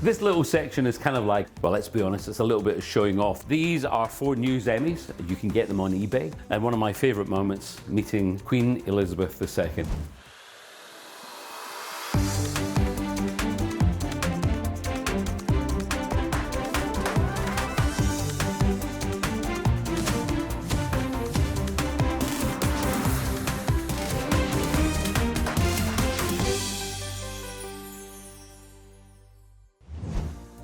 This little section is kind of like, well, let's be honest, it's a little bit of showing off. These are 4 news Emmys. You can get them on eBay. And one of my favorite moments, meeting Queen Elizabeth II.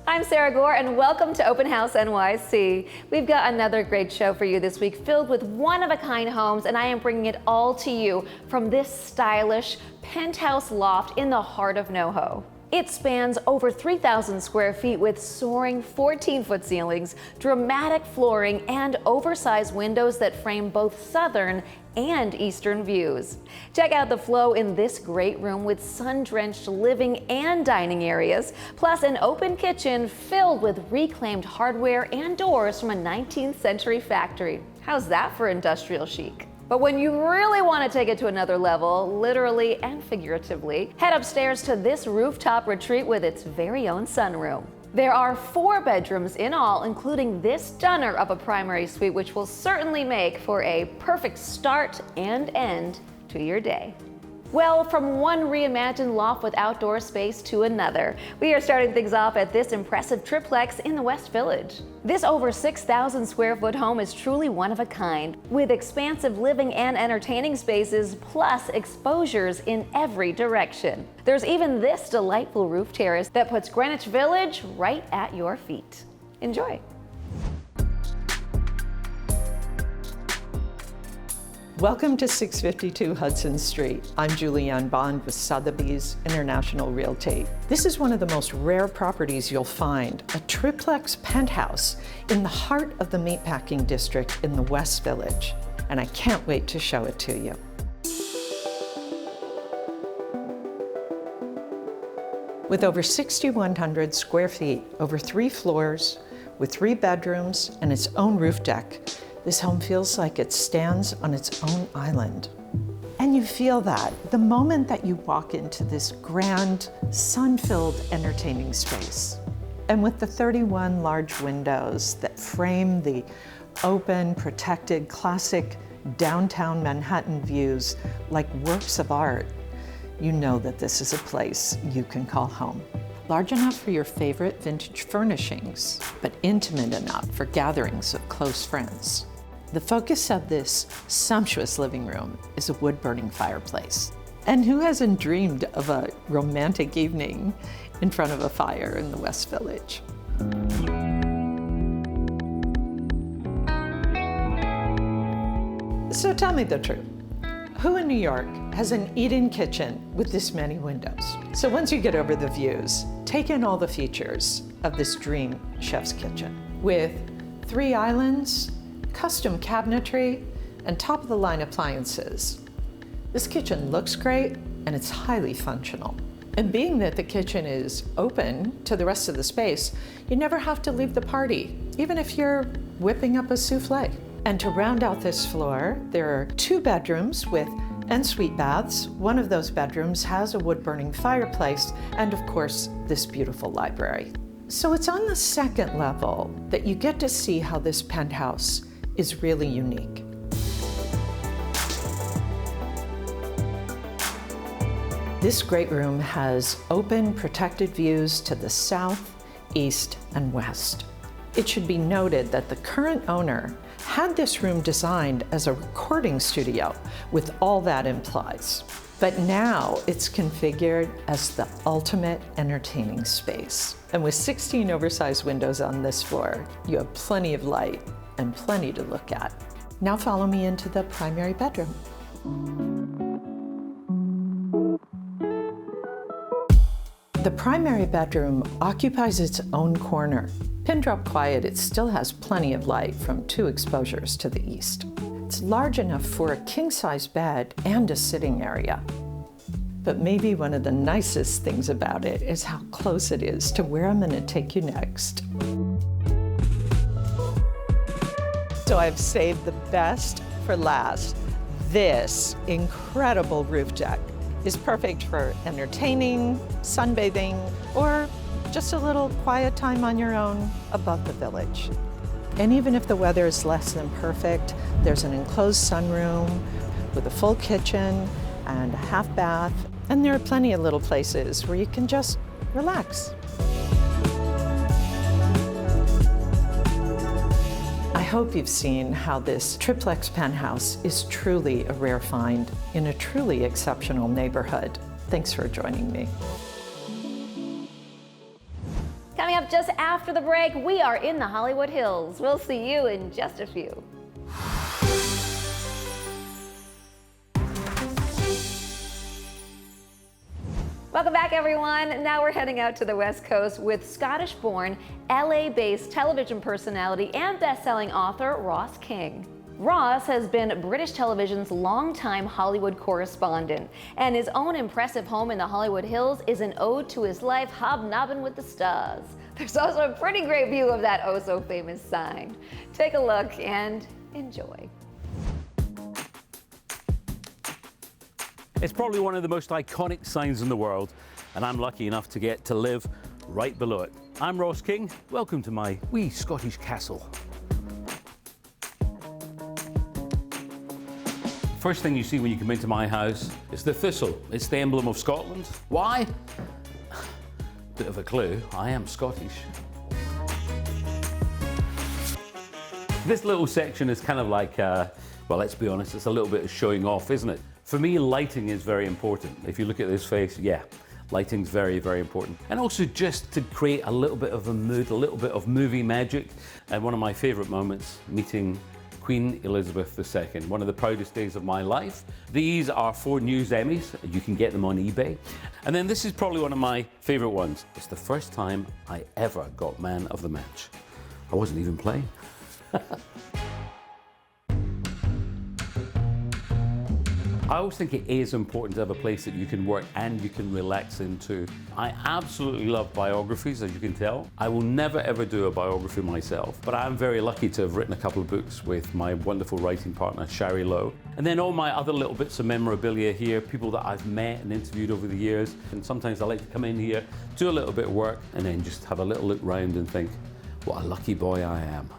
I'm Sara Gore and welcome to Open House NYC. We've got another great show for you this week filled with one-of-a-kind homes, and I am bringing it all to you from this stylish penthouse loft in the heart of NoHo. It spans over 3,000 square feet with soaring 14-foot ceilings, dramatic flooring, and oversized windows that frame both southern and eastern views. Check out the flow in this great room with sun-drenched living and dining areas, plus an open kitchen filled with reclaimed hardware and doors from a 19th century factory. How's that for industrial chic? But when you really want to take it to another level, literally and figuratively, head upstairs to this rooftop retreat with its very own sunroom. There are 4 bedrooms in all, including this stunner of a primary suite, which will certainly make for a perfect start and end to your day. Well, from one reimagined loft with outdoor space to another, we are starting things off at this impressive triplex in the West Village. This over 6,000 square foot home is truly one of a kind, with expansive living and entertaining spaces, plus exposures in every direction. There's even this delightful roof terrace that puts Greenwich Village right at your feet. Enjoy. Welcome to 652 Hudson Street. I'm Julianne Bond with Sotheby's International Realty. This is one of the most rare properties you'll find, a triplex penthouse in the heart of the meatpacking district in the West Village. And I can't wait to show it to you. With over 6,100 square feet, over 3 floors, with 3 bedrooms and its own roof deck, this home feels like it stands on its own island. And you feel that the moment that you walk into this grand, sun-filled entertaining space. And with the 31 large windows that frame the open, protected, classic downtown Manhattan views like works of art, you know that this is a place you can call home. Large enough for your favorite vintage furnishings, but intimate enough for gatherings of close friends. The focus of this sumptuous living room is a wood-burning fireplace. And who hasn't dreamed of a romantic evening in front of a fire in the West Village? So tell me the truth. Who in New York has an eat-in kitchen with this many windows? So once you get over the views, take in all the features of this dream chef's kitchen. With 3 islands, custom cabinetry, and top-of-the-line appliances. This kitchen looks great, and it's highly functional. And being that the kitchen is open to the rest of the space, you never have to leave the party, even if you're whipping up a souffle. And to round out this floor, there are 2 bedrooms with ensuite baths. One of those bedrooms has a wood-burning fireplace, and of course, this beautiful library. So it's on the 2nd level that you get to see how this penthouse is really unique. This great room has open, protected views to the south, east, and west. It should be noted that the current owner had this room designed as a recording studio with all that implies. But now it's configured as the ultimate entertaining space. And with 16 oversized windows on this floor, you have plenty of light and plenty to look at. Now follow me into the primary bedroom. The primary bedroom occupies its own corner. Pin drop quiet, it still has plenty of light from 2 exposures to the east. It's large enough for a king-size bed and a sitting area. But maybe one of the nicest things about it is how close it is to where I'm gonna take you next. So I've saved the best for last. This incredible roof deck is perfect for entertaining, sunbathing, or Just a little quiet time on your own above the village. And even if the weather is less than perfect, there's an enclosed sunroom with a full kitchen and a half bath. And there are plenty of little places where you can just relax. I hope you've seen how this triplex penthouse is truly a rare find in a truly exceptional neighborhood. Thanks for joining me. Coming up just after the break, we are in the Hollywood Hills. We'll see you in just a few. Welcome back, everyone. Now we're heading out to the West Coast with Scottish-born, LA-based television personality and best-selling author Ross King. Ross has been British television's longtime Hollywood correspondent, and his own impressive home in the Hollywood Hills is an ode to his life hobnobbing with the stars. There's also a pretty great view of that oh-so-famous sign. Take a look and enjoy. It's probably one of the most iconic signs in the world, and I'm lucky enough to get to live right below it. I'm Ross King. Welcome to my wee Scottish castle. First thing you see when you come into my house is the thistle. It's the emblem of Scotland. Why? Bit of a clue, I am Scottish. This little section is kind of like, well, let's be honest, it's a little bit of showing off, isn't it? For me, lighting is very important. If you look at this face, yeah, lighting's very, very important. And also just to create a little bit of a mood, a little bit of movie magic. And one of my favorite moments, meeting Queen Elizabeth II, one of the proudest days of my life. These are 4 News Emmys. You can get them on eBay. And then this is probably one of my favorite ones. It's the first time I ever got man of the match. I wasn't even playing. I always think it is important to have a place that you can work and you can relax into. I absolutely love biographies, as you can tell. I will never ever do a biography myself, but I'm very lucky to have written a couple of books with my wonderful writing partner, Sara Gore. And then all my other little bits of memorabilia here, people that I've met and interviewed over the years. And sometimes I like to come in here, do a little bit of work, and then just have a little look round and think, what a lucky boy I am.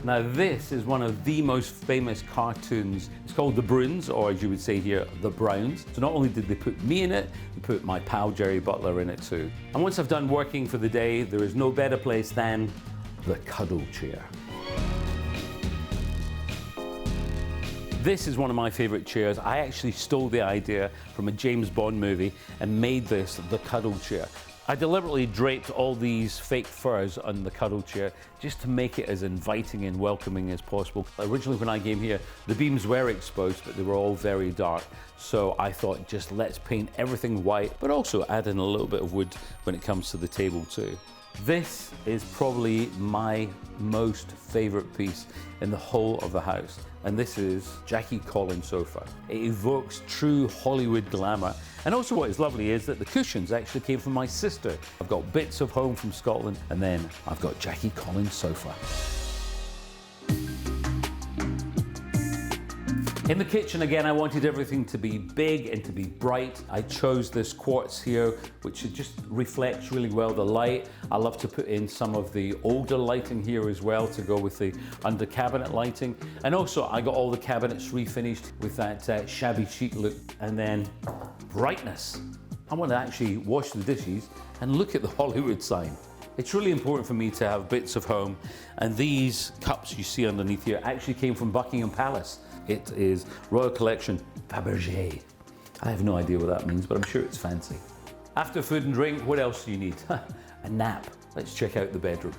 Now this is one of the most famous cartoons. It's called The Bruins, or as you would say here, The Browns. So not only did they put me in it, they put my pal Jerry Butler in it too. And once I've done working for the day, there is no better place than the cuddle chair. This is one of my favorite chairs. I actually stole the idea from a James Bond movie and made this the cuddle chair. I deliberately draped all these fake furs on the cuddle chair just to make it as inviting and welcoming as possible. Originally when I came here, the beams were exposed, but they were all very dark. So I thought, just let's paint everything white, but also add in a little bit of wood when it comes to the table too. This is probably my most favorite piece in the whole of the house. And this is Jackie Collins sofa. It evokes true Hollywood glamour. And also what is lovely is that the cushions actually came from my sister. I've got bits of home from Scotland, and then I've got Jackie Collins sofa. In the kitchen again, I wanted everything to be big and to be bright. I chose this quartz here, which just reflects really well the light. I love to put in some of the older lighting here as well to go with the under cabinet lighting. And also I got all the cabinets refinished with that shabby chic look. And then brightness. I want to actually wash the dishes and look at the Hollywood sign. It's really important for me to have bits of home. And these cups you see underneath here actually came from Buckingham Palace. It is Royal Collection Fabergé. I have no idea what that means, but I'm sure it's fancy. After food and drink, what else do you need? A nap. Let's check out the bedroom.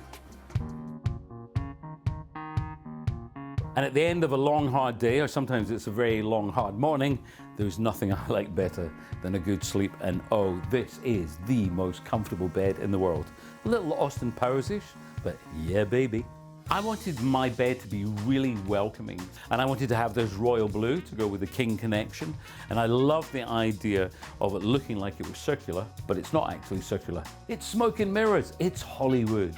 And at the end of a long, hard day, or sometimes it's a very long, hard morning, there's nothing I like better than a good sleep. And oh, this is the most comfortable bed in the world. A little Austin Powers-ish, but yeah, baby. I wanted my bed to be really welcoming, and I wanted to have this royal blue to go with the king connection. And I love the idea of it looking like it was circular, but it's not actually circular. It's smoke and mirrors. It's Hollywood.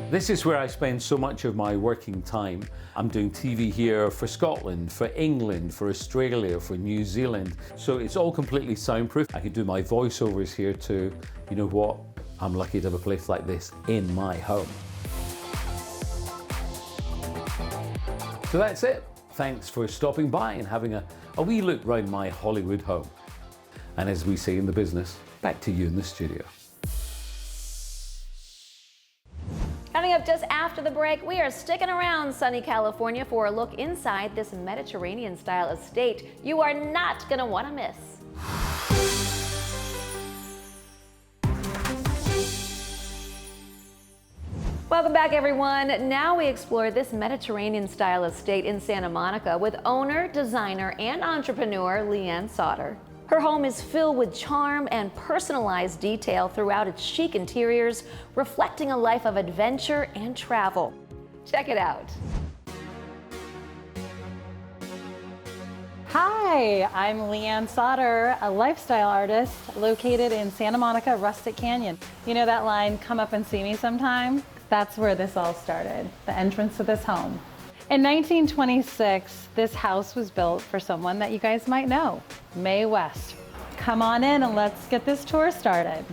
This is where I spend so much of my working time. I'm doing TV here for Scotland, for England, for Australia, for New Zealand. So it's all completely soundproof. I can do my voiceovers here too. You know what? I'm lucky to have a place like this in my home. So that's it. Thanks for stopping by and having a wee look round my Hollywood home. And as we say in the business, back to you in the studio. Coming up just after the break, we are sticking around sunny California for a look inside this Mediterranean-style estate you are not going to want to miss. Welcome back, everyone. Now we explore this Mediterranean-style estate in Santa Monica with owner, designer, and entrepreneur Julianne Bond. Her home is filled with charm and personalized detail throughout its chic interiors, reflecting a life of adventure and travel. Check it out. Hi, I'm Julianne Bond, a lifestyle artist located in Santa Monica, Rustic Canyon. You know that line, "Come up and see me sometime"? That's where this all started, the entrance to this home. In 1926, this house was built for someone that you guys might know, Mae West. Come on in and let's get this tour started.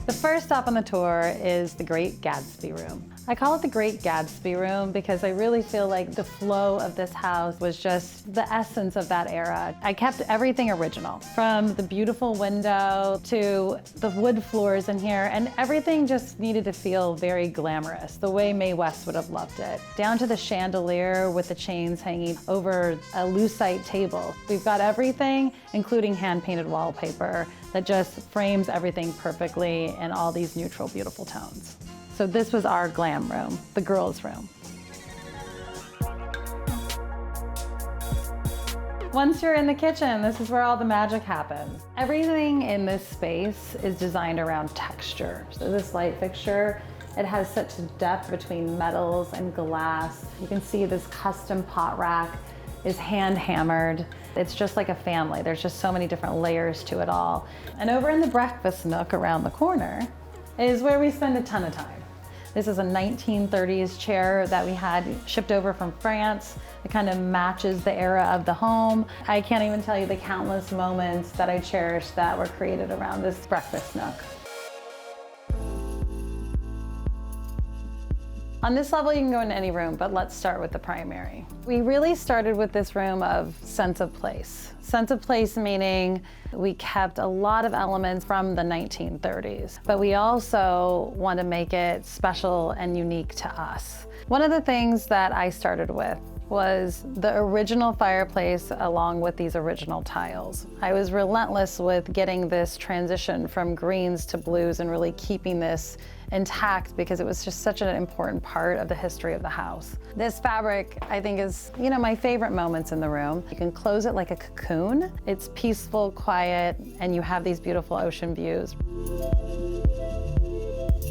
The first stop on the tour is the Great Gatsby Room. I call it the Great Gatsby Room because I really feel like the flow of this house was just the essence of that era. I kept everything original, from the beautiful window to the wood floors in here, and everything just needed to feel very glamorous, the way Mae West would have loved it. Down to the chandelier with the chains hanging over a lucite table. We've got everything, including hand-painted wallpaper, that just frames everything perfectly in all these neutral, beautiful tones. So this was our glam room, the girls' room. Once you're in the kitchen, this is where all the magic happens. Everything in this space is designed around texture. So this light fixture, it has such a depth between metals and glass. You can see this custom pot rack is hand hammered. It's just like a family. There's just so many different layers to it all. And over in the breakfast nook around the corner is where we spend a ton of time. This is a 1930s chair that we had shipped over from France. It kind of matches the era of the home. I can't even tell you the countless moments that I cherish that were created around this breakfast nook. On this level, you can go into any room, but let's start with the primary. We really started with this room of sense of place. Sense of place meaning we kept a lot of elements from the 1930s, but we also want to make it special and unique to us. One of the things that I started with was the original fireplace along with these original tiles. I was relentless with getting this transition from greens to blues and really keeping this intact because it was just such an important part of the history of the house. This fabric, I think, is, my favorite moments in the room. You can close it like a cocoon. It's peaceful, quiet, and you have these beautiful ocean views.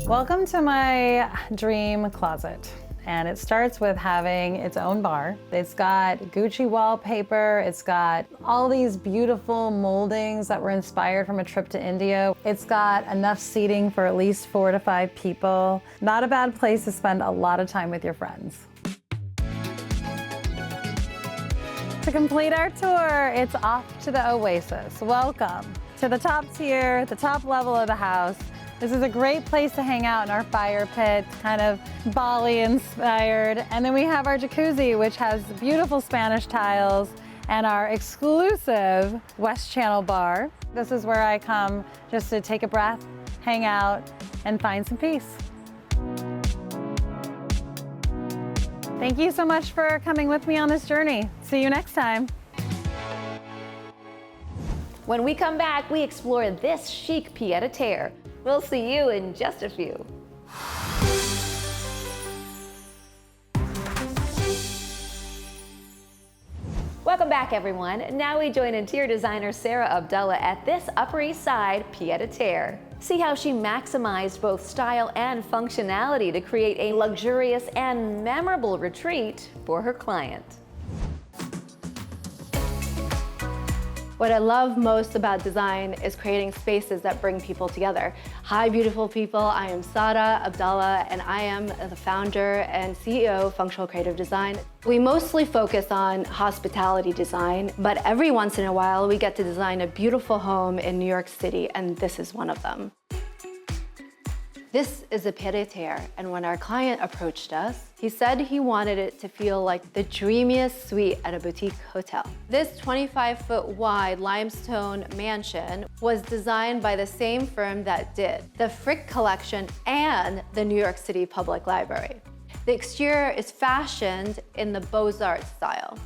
Welcome to my dream closet. And it starts with having its own bar. It's got Gucci wallpaper. It's got all these beautiful moldings that were inspired from a trip to India. It's got enough seating for at least 4 to 5 people. Not a bad place to spend a lot of time with your friends. To complete our tour, it's off to the Oasis. Welcome to the top tier, the top level of the house. This is a great place to hang out in our fire pit, kind of Bali inspired. And then we have our jacuzzi, which has beautiful Spanish tiles, and our exclusive West Channel bar. This is where I come just to take a breath, hang out, and find some peace. Thank you so much for coming with me on this journey. See you next time. When we come back, we explore this chic pied-à-terre. We'll see you in just a few. Welcome back, everyone. Now we join interior designer Sara Abdullah at this Upper East Side pied-à-terre. See how she maximized both style and functionality to create a luxurious and memorable retreat for her client. What I love most about design is creating spaces that bring people together. Hi, beautiful people. I am Sara Abdallah, and I am the founder and CEO of Functional Creative Design. We mostly focus on hospitality design, but every once in a while, we get to design a beautiful home in New York City, and this is one of them. This is a pied-à-terre, and when our client approached us, he said he wanted it to feel like the dreamiest suite at a boutique hotel. This 25-foot wide limestone mansion was designed by the same firm that did the Frick Collection and the New York City Public Library. The exterior is fashioned in the Beaux-Arts style.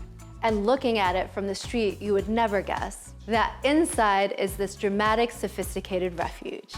And looking at it from the street, you would never guess that inside is this dramatic, sophisticated refuge.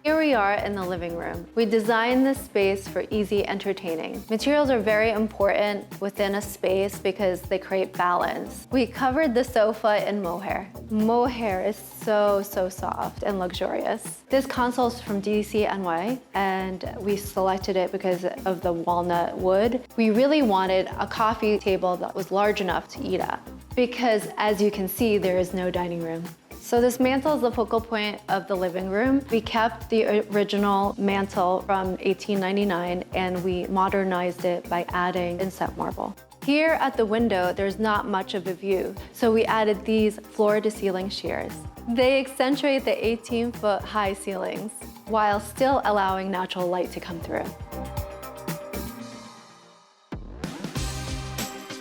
Here we are in the living room. We designed this space for easy entertaining. Materials are very important within a space because they create balance. We covered the sofa in mohair. Mohair is so soft and luxurious. This console is from DCNY, and we selected it because of the walnut wood. We really wanted a coffee table that was large enough to eat at, because as you can see, there is no dining room. So this mantle is the focal point of the living room. We kept the original mantle from 1899 and we modernized it by adding inset marble. Here at the window, there's not much of a view, so we added these floor-to-ceiling shears. They accentuate the 18-foot high ceilings while still allowing natural light to come through.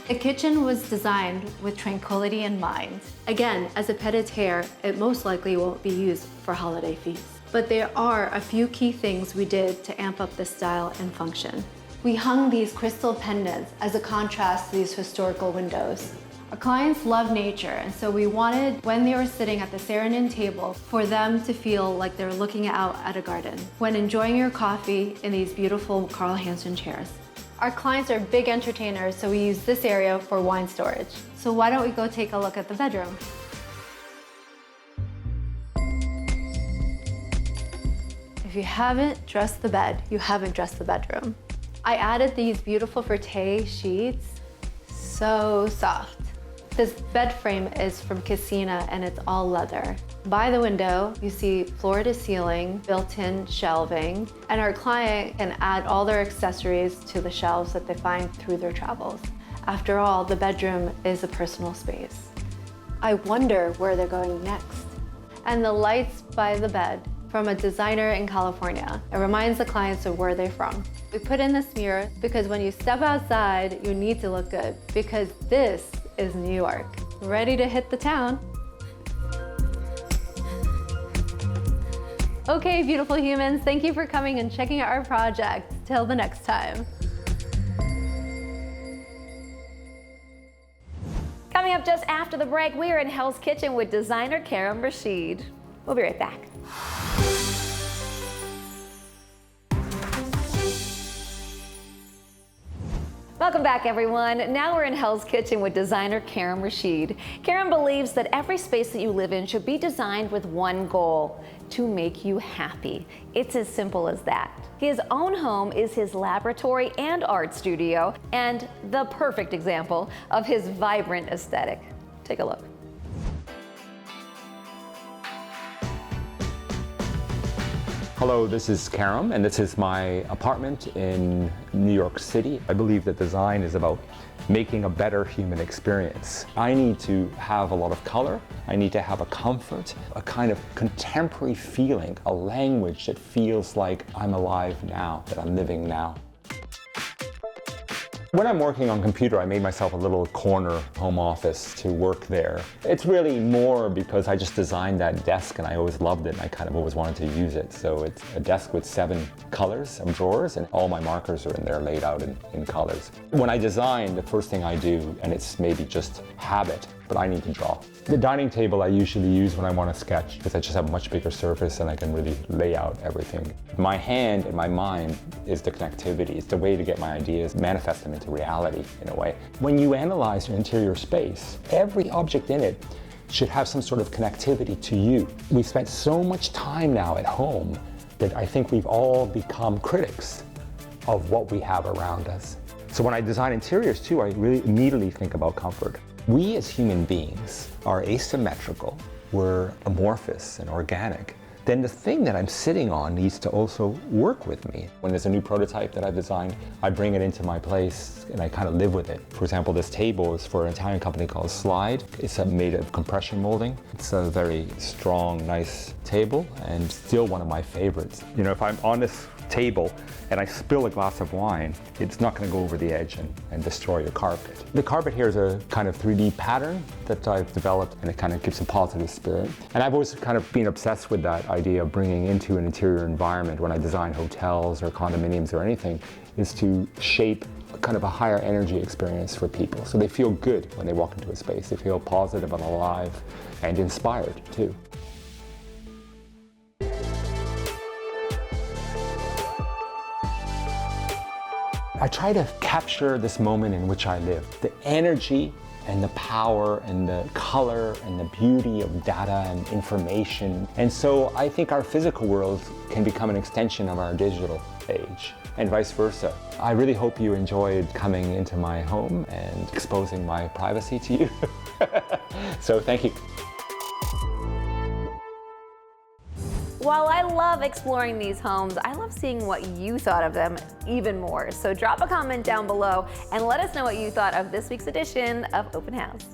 The kitchen was designed with tranquility in mind. Again, as a pied-à-terre, it most likely won't be used for holiday feasts. But there are a few key things we did to amp up the style and function. We hung these crystal pendants as a contrast to these historical windows. Our clients love nature, and so we wanted, when they were sitting at the serenade table, for them to feel like they were looking out at a garden when enjoying your coffee in these beautiful Carl Hansen chairs. Our clients are big entertainers, so we use this area for wine storage. So why don't we go take a look at the bedroom? If you haven't dressed the bed, you haven't dressed the bedroom. I added these beautiful frette sheets, so soft. This bed frame is from Casina and it's all leather. By the window, you see floor-to-ceiling, built-in shelving, and our client can add all their accessories to the shelves that they find through their travels. After all, the bedroom is a personal space. I wonder where they're going next. And the lights by the bed from a designer in California. It reminds the clients of where they're from. We put in this mirror because when you step outside, you need to look good because this is New York. Ready to hit the town. Okay, beautiful humans, thank you for coming and checking out our project. Till the next time. Coming up just after the break, we are in Hell's Kitchen with designer Karim Rashid. We'll be right back. Welcome back, everyone. Now we're in Hell's Kitchen with designer Karim Rashid. Karim believes that every space that you live in should be designed with one goal: to make you happy. It's as simple as that. His own home is his laboratory and art studio, and the perfect example of his vibrant aesthetic. Take a look. Hello, this is Karim, and this is my apartment in New York City. I believe that design is about making a better human experience. I need to have a lot of color. I need to have a comfort, a kind of contemporary feeling, a language that feels like I'm alive now, that I'm living now. When I'm working on computer, I made myself a little corner home office to work there. It's really more because I just designed that desk and I always loved it and I kind of always wanted to use it. So it's a desk with 7 colors of drawers and all my markers are in there laid out in colors. When I design, the first thing I do, and it's maybe just habit, but I need to draw. The dining table I usually use when I want to sketch because I just have a much bigger surface and I can really lay out everything. My hand and my mind is the connectivity. It's the way to get my ideas, manifest them into reality in a way. When you analyze your interior space, every object in it should have some sort of connectivity to you. We've spent so much time now at home that I think we've all become critics of what we have around us. So when I design interiors too, I really immediately think about comfort. We as human beings are asymmetrical, we're amorphous and organic. Then the thing that I'm sitting on needs to also work with me. When there's a new prototype that I've designed, I bring it into my place and I kind of live with it. For example, this table is for an Italian company called Slide. It's made of compression molding. It's a very strong, nice table and still one of my favorites. You know, if I'm on this table and I spill a glass of wine, it's not going to go over the edge and destroy your carpet. The carpet here is a kind of 3D pattern that I've developed, and it kind of gives a positive spirit. And I've always kind of been obsessed with that idea of bringing into an interior environment when I design hotels or condominiums or anything, is to shape kind of a higher energy experience for people. So they feel good when they walk into a space. They feel positive and alive and inspired too. I try to capture this moment in which I live. The energy and the power and the color and the beauty of data and information. And so I think our physical world can become an extension of our digital age, and vice versa. I really hope you enjoyed coming into my home and exposing my privacy to you. So thank you. While I love exploring these homes, I love seeing what you thought of them even more. So drop a comment down below and let us know what you thought of this week's edition of Open House.